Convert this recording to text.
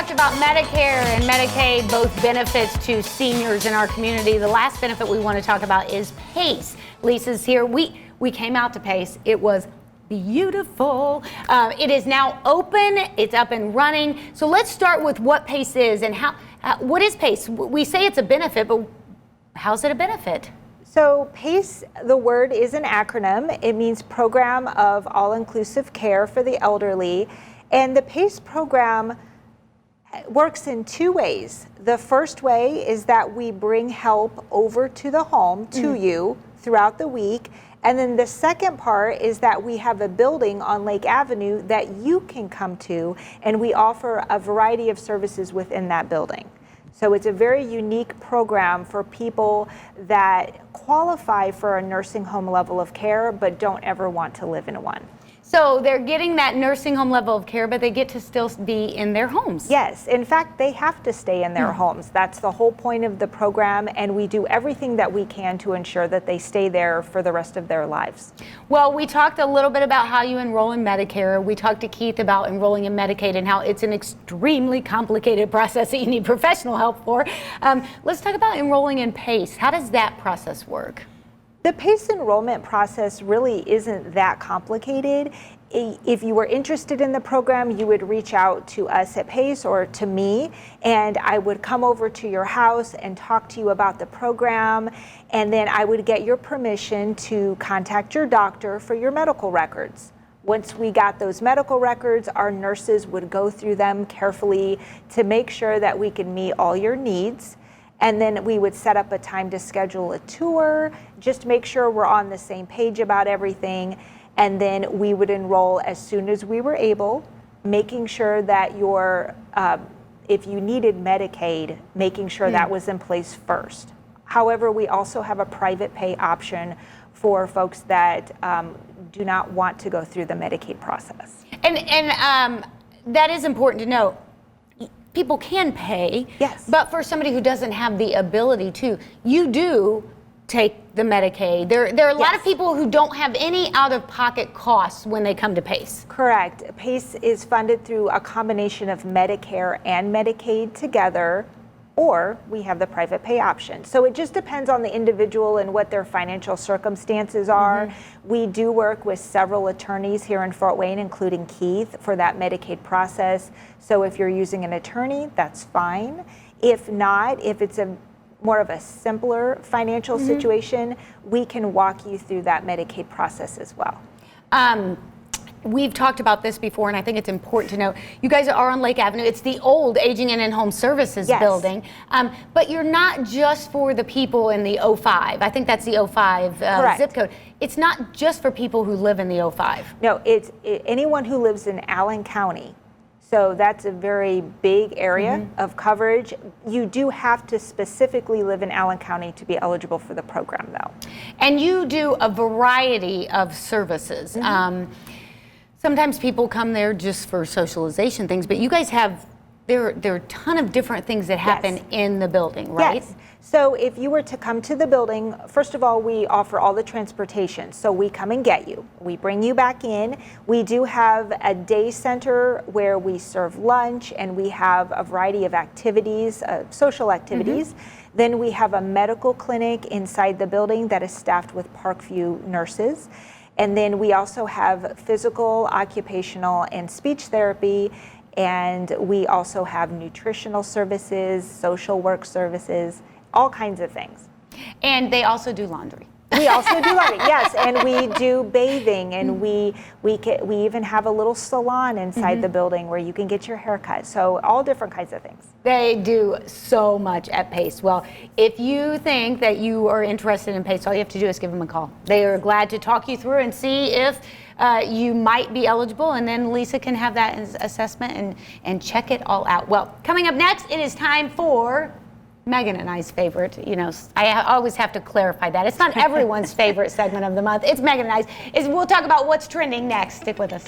talked about Medicare and Medicaid, both benefits to seniors in our community. The last benefit we want to talk about is PACE. Lisa's here. We came out to PACE. It was beautiful. It is now open. It's up and running. So let's start with what PACE is and what is PACE? We say it's a benefit, but how's it a benefit? So PACE, the word is an acronym. It means Program of All-Inclusive Care for the Elderly. And the PACE program works in two ways. The first way is that we bring help over to the home to you throughout the week. And then the second part is that we have a building on Lake Avenue that you can come to, and we offer a variety of services within that building. So it's a very unique program for people that qualify for a nursing home level of care but don't ever want to live in one. So they're getting that nursing home level of care, but they get to still be in their homes. Yes, in fact, they have to stay in their homes. That's the whole point of the program, and we do everything that we can to ensure that they stay there for the rest of their lives. Well, we talked a little bit about how you enroll in Medicare. We talked to Keith about enrolling in Medicaid and how it's an extremely complicated process that you need professional help for. Let's talk about enrolling in PACE. How does that process work? The PACE enrollment process really isn't that complicated. If you were interested in the program, you would reach out to us at PACE or to me, and I would come over to your house and talk to you about the program, and then I would get your permission to contact your doctor for your medical records. Once we got those medical records, our nurses would go through them carefully to make sure that we could meet all your needs. And then we would set up a time to schedule a tour, just make sure we're on the same page about everything. And then we would enroll as soon as we were able, making sure that if you needed Medicaid, making sure that was in place first. However, we also have a private pay option for folks that do not want to go through the Medicaid process. And that is important to know. People can pay, yes, but for somebody who doesn't have the ability to, you do take the Medicaid. There are a lot of people who don't have any out-of-pocket costs when they come to PACE. Correct. PACE is funded through a combination of Medicare and Medicaid together, or we have the private pay option. So it just depends on the individual and what their financial circumstances are. We do work with several attorneys here in Fort Wayne, including Keith, for that Medicaid process. So if you're using an attorney, that's fine. If not, if it's more of a simpler financial situation, we can walk you through that Medicaid process as well. We've talked about this before, and I think it's important to know. You guys are on Lake Avenue. It's the old Aging and In-Home Services building. But you're not just for the people in the 05. I think that's the 05 zip code. It's not just for people who live in the 05. No, it's anyone who lives in Allen County. So that's a very big area of coverage. You do have to specifically live in Allen County to be eligible for the program, though. And you do a variety of services. Sometimes people come there just for socialization things, but you guys have, there are a ton of different things that happen in the building, right? Yes. So if you were to come to the building, first of all, we offer all the transportation. So we come and get you. We bring you back in. We do have a day center where we serve lunch, and we have a variety of activities, social activities. Then we have a medical clinic inside the building that is staffed with Parkview nurses. And then we also have physical, occupational, and speech therapy. And we also have nutritional services, social work services, all kinds of things. And they also do laundry. We also do laundry, yes, and we do bathing, and we even have a little salon inside the building where you can get your hair cut. So all different kinds of things. They do so much at PACE. Well, if you think that you are interested in PACE, all you have to do is give them a call. They are glad to talk you through and see if you might be eligible, and then Lisa can have that assessment and check it all out. Well, coming up next, it is time for Megan and I's favorite. You know, I always have to clarify that. It's not everyone's favorite segment of the month. It's Megan and I's. We'll talk about what's trending next. Stick with us.